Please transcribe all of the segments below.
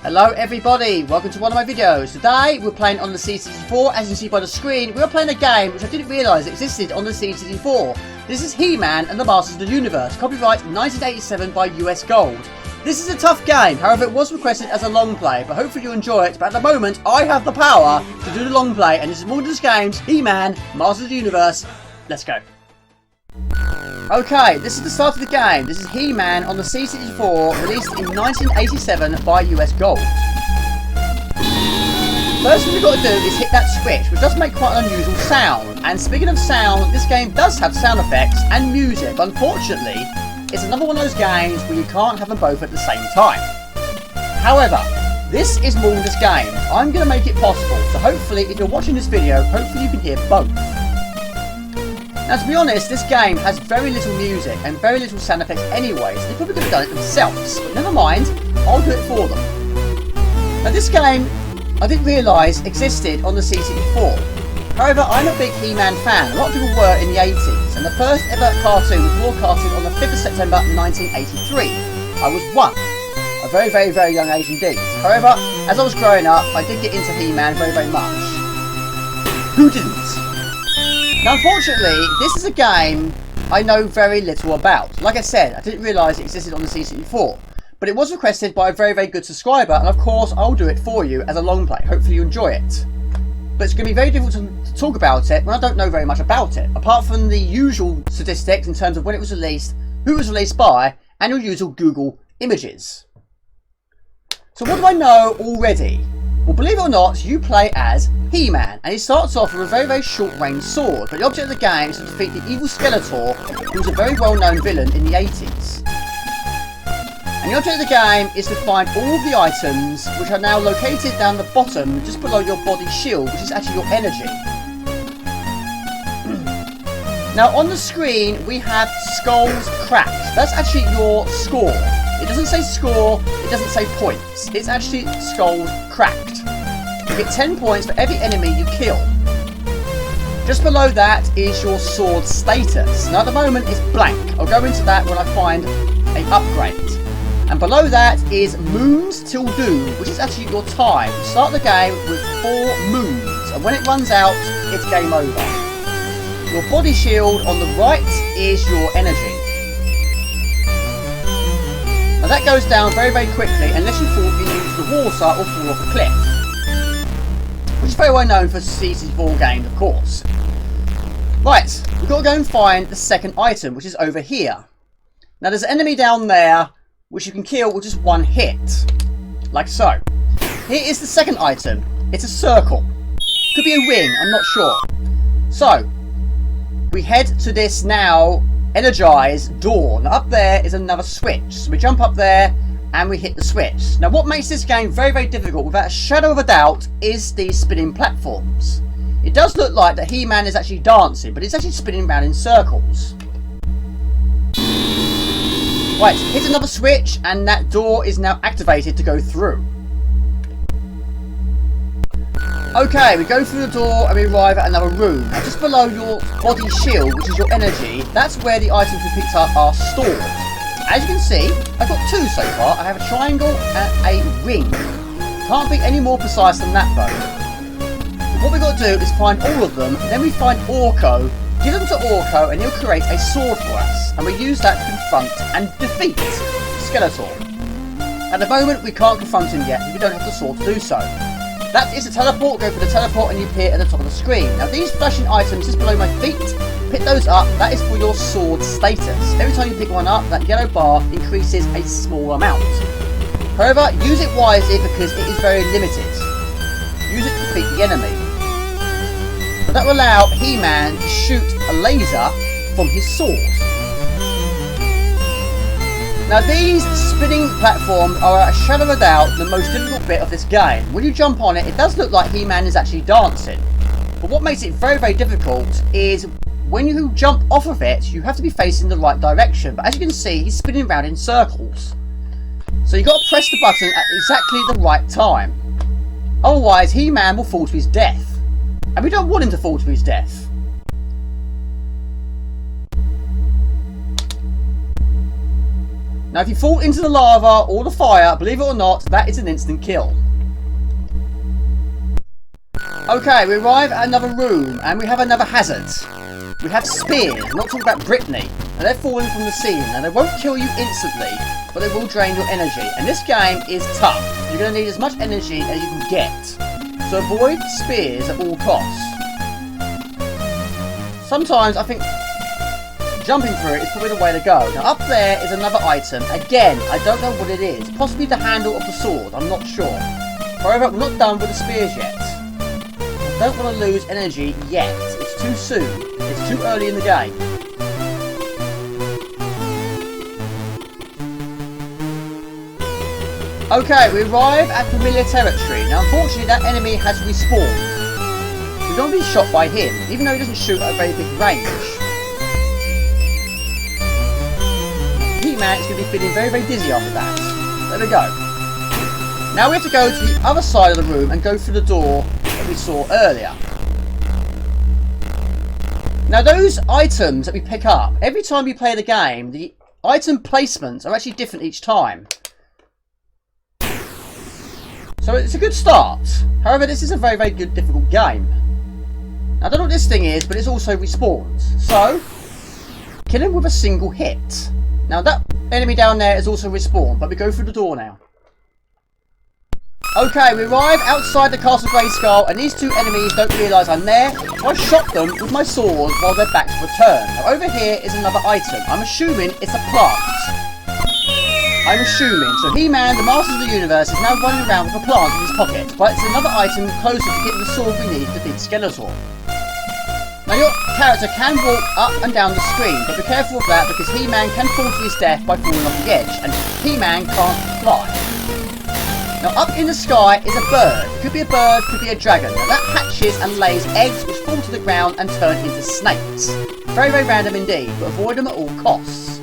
Hello everybody, welcome to one of my videos. Today we're playing on the C64. As you can see by the screen, we're playing a game which I didn't realise existed on the C64. This is Heman and the Masters of the Universe, copyright 1987 by U.S Gold. This is a tough game, however it was requested as a long play, but hopefully you enjoy it. But at the moment I have the power to do the long play, and this is Modern's Games, Heman, Masters of the Universe. Let's go. Okay, this is the start of the game. This is Heman on the C64, released in 1987 by US Gold. First thing we've got to do is hit that switch, which does make quite an unusual sound. And speaking of sound, this game does have sound effects and music, but unfortunately, it's another one of those games where you can't have them both at the same time. However, this is more than this game. I'm going to make it possible, so hopefully, if you're watching this video, hopefully you can hear both. Now, to be honest, this game has very little music and very little sound effects anyway, so they probably could have done it themselves. But never mind, I'll do it for them. Now, this game, I didn't realise existed on the C64. However, I'm a big He-Man fan. A lot of people were in the 80s, and the first ever cartoon was broadcasted on the 5th of September 1983. I was 1. A very, very, very young age indeed. However, as I was growing up, I did get into He-Man very, very much. Who didn't? Now, unfortunately, this is a game I know very little about. Like I said, I didn't realise it existed on the C64. But it was requested by a very, very good subscriber, and of course, I'll do it for you as a long play. Hopefully you enjoy it. But it's going to be very difficult to talk about it when I don't know very much about it. Apart from the usual statistics in terms of when it was released, who it was released by, and your usual Google images. So what do I know already? Well, believe it or not, you play as He-Man, and he starts off with a very, very short-range sword, but the object of the game is to defeat the evil Skeletor, who was a very well-known villain in the 80s. And the object of the game is to find all of the items, which are now located down the bottom, just below your body shield, which is actually your energy. Now, on the screen, we have skulls cracked. That's actually your score. It doesn't say score, it doesn't say points. It's actually skulls cracked. You get 10 points for every enemy you kill. Just below that is your sword status. Now at the moment it's blank. I'll go into that when I find an upgrade. And below that is moons till doom, which is actually your time. You start the game with 4 moons, and when it runs out, it's game over. Your body shield on the right is your energy. Now that goes down very, very quickly unless you fall into the water or fall off a cliff. Which is very well known for C64 games, of course. Right, we've got to go and find the second item, which is over here. Now there's an enemy down there, which you can kill with just 1 hit. Like so. Here is the second item. It's a circle. Could be a ring, I'm not sure. So, we head to this now energized door. Now up there is another switch. So we jump up there and we hit the switch. Now what makes this game very, very difficult without a shadow of a doubt is these spinning platforms. It does look like that He-Man is actually dancing, but it's actually spinning around in circles. Right, hit another switch and that door is now activated to go through. Okay, we go through the door and we arrive at another room. Now just below your body shield, which is your energy, that's where the items we picked up are stored. As you can see, I've got 2 so far. I have a triangle and a ring. Can't be any more precise than that though. What we've got to do is find all of them, then we find Orko, give them to Orko and he'll create a sword for us. And we use that to confront and defeat Skeletor. At the moment we can't confront him yet, we don't have the sword to do so. That is a teleport. Go for the teleport and you appear at the top of the screen. Now these flashing items just below my feet, pick those up. That is for your sword status. Every time you pick one up, that yellow bar increases a small amount. However, use it wisely because it is very limited. Use it to defeat the enemy. But that will allow He-Man to shoot a laser from his sword. Now these spinning platforms are a shadow of a doubt the most difficult bit of this game. When you jump on it, it does look like He-Man is actually dancing. But what makes it very, very difficult is when you jump off of it, you have to be facing the right direction. But as you can see, he's spinning around in circles. So you've got to press the button at exactly the right time. Otherwise, He-Man will fall to his death. And we don't want him to fall to his death. Now if you fall into the lava or the fire, believe it or not, that is an instant kill. Okay, we arrive at another room and we have another hazard. We have spears, I'm not talking about Brittany. And they're falling from the ceiling. Now they won't kill you instantly, but they will drain your energy. And this game is tough. You're going to need as much energy as you can get. So avoid spears at all costs. Sometimes I think jumping through it is probably the way to go. Now up there is another item. Again, I don't know what it is. Possibly the handle of the sword, I'm not sure. However, we're not done with the spears yet. I don't want to lose energy yet. It's too soon. It's too early in the game. Okay, we arrive at familiar territory. Now unfortunately that enemy has respawned. We're going to be shot by him, even though he doesn't shoot at a very big range. Heman is going to be feeling very, very dizzy after that. There we go. Now we have to go to the other side of the room and go through the door that we saw earlier. Now those items that we pick up, every time you play the game, the item placements are actually different each time. So it's a good start. However, this is a very, very good, difficult game. Now, I don't know what this thing is, but it's also respawned. So, kill him with a single hit. Now, that enemy down there is also respawned, but we go through the door now. Okay, we arrive outside the Castle Grayskull, and these two enemies don't realise I'm there. So I shot them with my sword while their backs were turned. Now, over here is another item. I'm assuming it's a plant. I'm assuming. So He-Man, the Master of the Universe, is now running around with a plant in his pocket. But it's another item closer to getting the sword we need to defeat Skeletor. Now your character can walk up and down the screen, but be careful of that because He-Man can fall to his death by falling off the edge, and He-Man can't fly. Now up in the sky is a bird. It could be a bird, could be a dragon. Now that hatches and lays eggs which fall to the ground and turn into snakes. Very, very random indeed, but avoid them at all costs.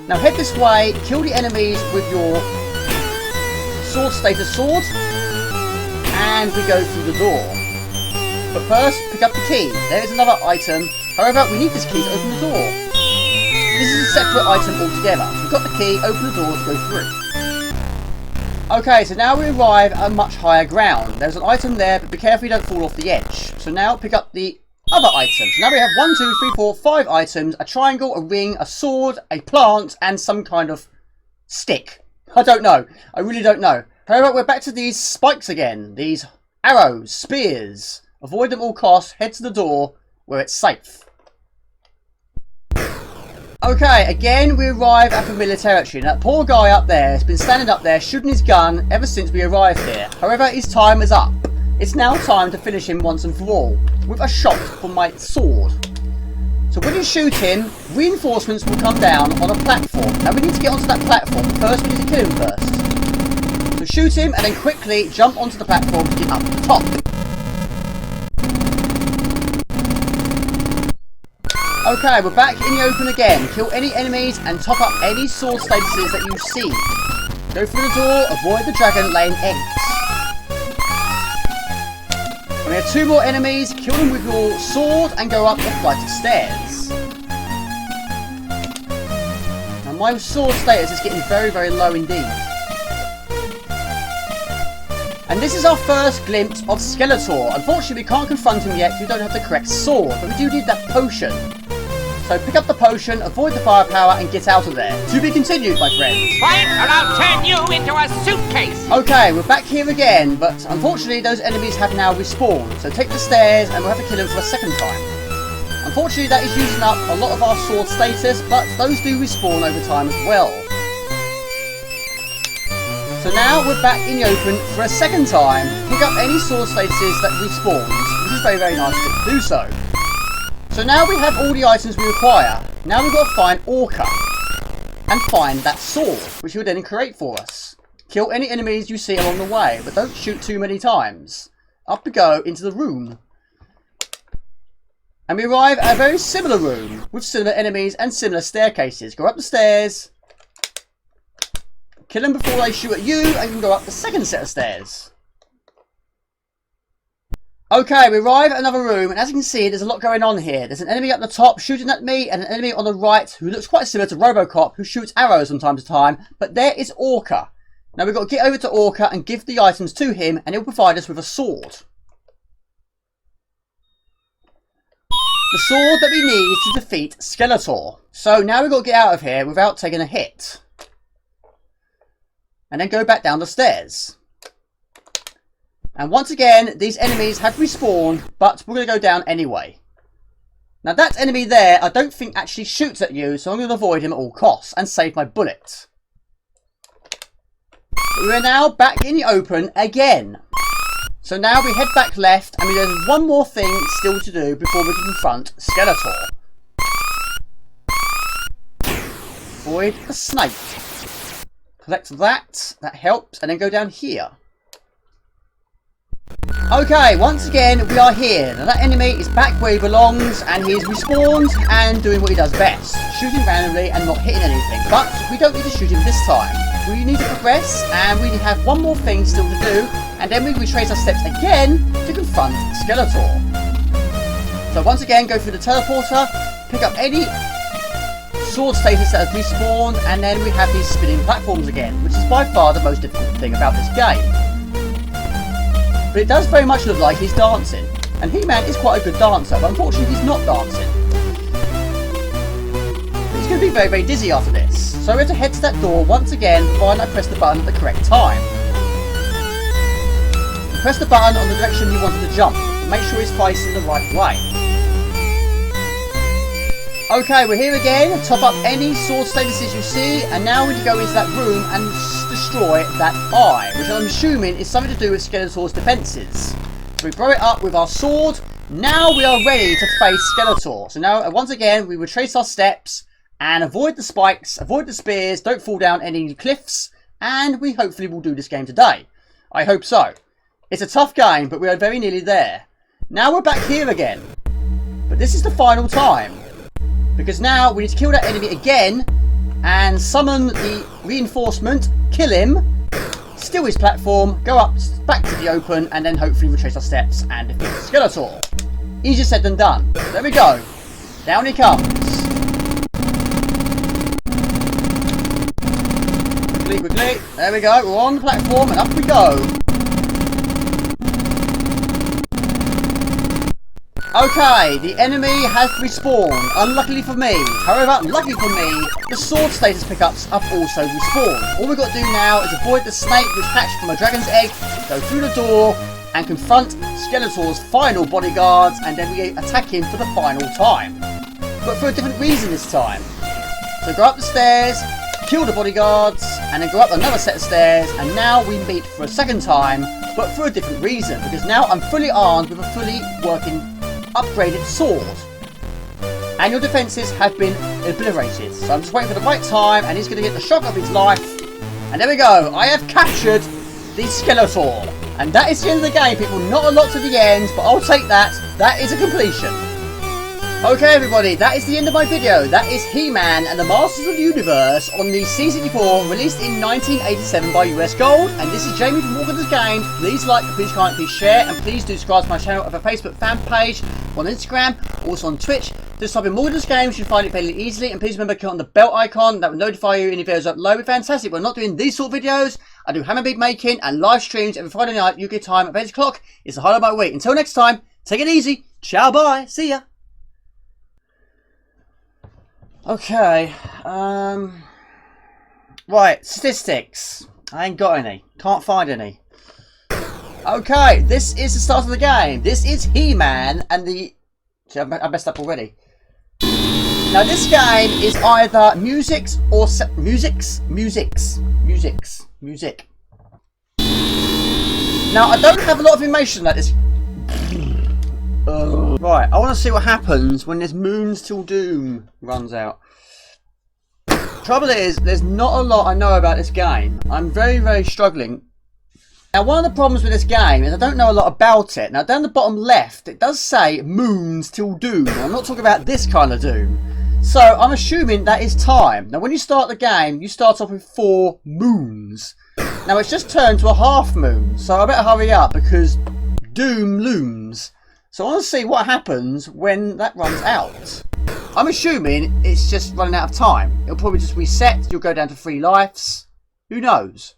Now head this way, kill the enemies with your sword status sword, and we go through the door. But first, pick up the key. There is another item. However, we need this key to open the door. This is a separate item altogether. So we've got the key, open the door to go through. Okay, so now we arrive at a much higher ground. There's an item there, but be careful you don't fall off the edge. So now pick up the other items. Now we have 1, 2, 3, 4, 5 items. A triangle, a ring, a sword, a plant, and some kind of stick. I don't know. I really don't know. However, we're back to these spikes again. These arrows, spears. Avoid them at all costs. Head to the door where it's safe. Okay, again we arrive at familiar territory. That poor guy up there has been standing up there shooting his gun ever since we arrived here. However, his time is up. It's now time to finish him once and for all, with a shot from my sword. So when you shoot him, reinforcements will come down on a platform. Now we need to get onto that platform. First we need to kill him first. So shoot him and then quickly jump onto the platform to get up to the top. Okay, we're back in the open again. Kill any enemies and top up any sword statuses that you see. Go through the door, avoid the dragon laying eggs. We have 2 more enemies, kill them with your sword and go up a flight of stairs. Now my sword status is getting very, very low indeed. And this is our first glimpse of Skeletor. Unfortunately we can't confront him yet, we don't have the correct sword, but we do need that potion. So pick up the potion, avoid the firepower and get out of there. To be continued, my friends. Fight or I'll turn you into a suitcase! Okay, we're back here again, but unfortunately those enemies have now respawned. So take the stairs and we'll have to kill them for a second time. Unfortunately that is using up a lot of our sword status, but those do respawn over time as well. So now we're back in the open for a second time. Pick up any sword statuses that respawns, which is very, very nice to do so. So now we have all the items we require. Now we've got to find Orca and find that sword, which he'll then create for us. Kill any enemies you see along the way, but don't shoot too many times. Up we go into the room. And we arrive at a very similar room with similar enemies and similar staircases. Go up the stairs, kill them before they shoot at you, and you can go up the second set of stairs. Okay, we arrive at another room, and as you can see, there's a lot going on here. There's an enemy up the top shooting at me, and an enemy on the right who looks quite similar to Robocop, who shoots arrows from time to time. But there is Orca. Now we've got to get over to Orca and give the items to him, and he'll provide us with a sword. The sword that we need to defeat Skeletor. So now we've got to get out of here without taking a hit. And then go back down the stairs. And once again, these enemies have respawned, but we're going to go down anyway. Now that enemy there, I don't think actually shoots at you, so I'm going to avoid him at all costs and save my bullet. We are now back in the open again. So now we head back left, and there's one more thing still to do before we can confront Skeletor. Avoid the snake. Collect that helps, and then go down here. Okay, once again we are here. Now that enemy is back where he belongs, and he is respawned and doing what he does best. Shooting randomly and not hitting anything. But we don't need to shoot him this time. We need to progress, and we have one more thing still to do, and then we retrace our steps again to confront Skeletor. So once again, go through the teleporter, pick up any sword status that has respawned, and then we have these spinning platforms again, which is by far the most difficult thing about this game. But it does very much look like he's dancing, and Heman is quite a good dancer, but unfortunately he's not dancing. But he's going to be very, very dizzy after this. So we have to head to that door once again, provided I press the button at the correct time. You press the button on the direction you wanted to jump, and make sure it's placed in the right way. Okay, we're here again. Top up any sword statuses you see, and now we need to go into that room and destroy that eye, which I'm assuming is something to do with Skeletor's defences. So we blow it up with our sword. Now we are ready to face Skeletor. So now, once again, we retrace our steps and avoid the spikes, avoid the spears, don't fall down any cliffs, and we hopefully will do this game today. I hope so. It's a tough game, but we are very nearly there. Now we're back here again, but this is the final time. Because now we need to kill that enemy again and summon the reinforcement, kill him, steal his platform, go up back to the open, and then hopefully retrace our steps and defeat Skeletor. Easier said than done. There we go. Down he comes. Quickly, quickly. There we go. We're on the platform and up we go. Okay, the enemy has respawned, unluckily for me. However, luckily for me, the sword status pickups have also respawned. All we've got to do now is avoid the snake which hatched from a dragon's egg, go through the door, and confront Skeletor's final bodyguards, and then we attack him for the final time. But for a different reason this time. So go up the stairs, kill the bodyguards, and then go up another set of stairs, and now we meet for a second time, but for a different reason, because now I'm fully armed with a fully working upgraded sword, and your defences have been obliterated. So I'm just waiting for the right time, and he's going to get the shock of his life, and there we go. I have captured the Skeletor, and that is the end of the game, people. Not a lot to the end, but I'll take that. That is a completion. Okay everybody, that is the end of my video. That is He-Man and the Masters of the Universe on the C64, released in 1987 by U.S Gold. And this is Jamie from Woijciech Games. Please like, please comment, please share, and please do subscribe to my channel. I have a Facebook fan page, on Instagram, also on Twitch. Just type in Woijciech Games, you'll find it fairly easily. And please remember to click on the bell icon, that will notify you any videos upload. We're fantastic. We're not doing these sort of videos. I do hammer beat making and live streams every Friday night UK time at 8 o'clock. It's the highlight of my week. Until next time, take it easy. Ciao, bye, see ya. Okay, right, statistics. I ain't got any. Can't find any. Okay, this is the start of the game. This is He-Man and the... See, I messed up already. Now, this game is either music. Now, I don't have a lot of information like this. Right, I want to see what happens when this Moons Till Doom runs out. Trouble is, there's not a lot I know about this game. I'm very, very struggling. Now, one of the problems with this game is I don't know a lot about it. Now, down the bottom left, it does say Moons Till Doom. I'm not talking about this kind of Doom. So, I'm assuming that is time. Now, when you start the game, you start off with 4 moons. Now, it's just turned to a half moon. So, I better hurry up because... doom looms. So I want to see what happens when that runs out. I'm assuming it's just running out of time. It'll probably just reset. You'll go down to 3 lives. Who knows?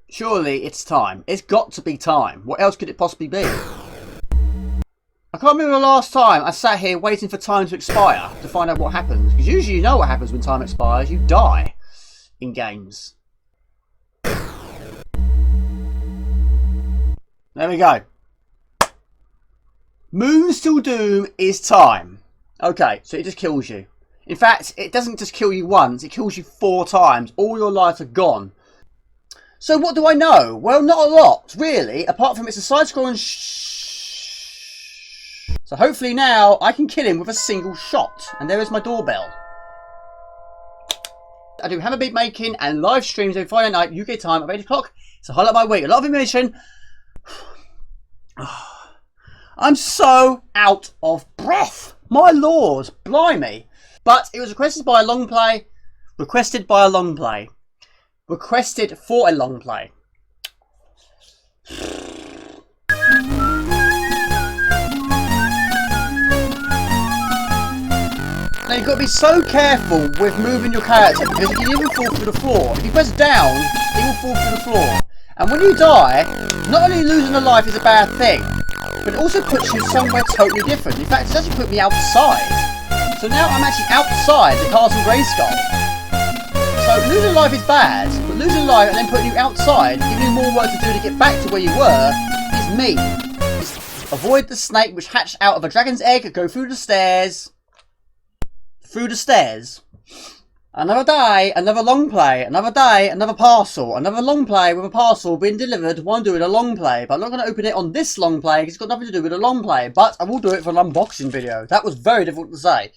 Surely it's time. It's got to be time. What else could it possibly be? I can't remember the last time I sat here waiting for time to expire to find out what happens. Because usually you know what happens when time expires. You die in games. There we go. Moons till doom is time. Okay, so it just kills you. In fact, it doesn't just kill you once, it kills you 4 times. All your lives are gone. So what do I know? Well, not a lot, really, apart from it's a side-scrolling So hopefully now I can kill him with a single shot. And there is my doorbell. I do hammer beat making and live streams every Friday night, UK time at 8 o'clock. It's a highlight of my week. A lot of information. I'm so out of breath. My lord, blimey. But it was requested by a long play. Requested for a long play. Now you've got to be so careful with moving your character because you can even fall through the floor. If you press down, it will fall through the floor. And when you die, not only losing a life is a bad thing, but it also puts you somewhere totally different. In fact, it's actually put me outside. So now I'm actually outside the Castle Grayskull. So losing life is bad, but losing life and then putting you outside, giving you more work to do to get back to where you were, is mean. Avoid the snake which hatched out of a dragon's egg, go through the stairs. Through the stairs. Another day, another long play. Another day, another parcel. Another long play with a parcel being delivered while I'm doing a long play. But I'm not going to open it on this long play because it's got nothing to do with a long play. But I will do it for an unboxing video. That was very difficult to say.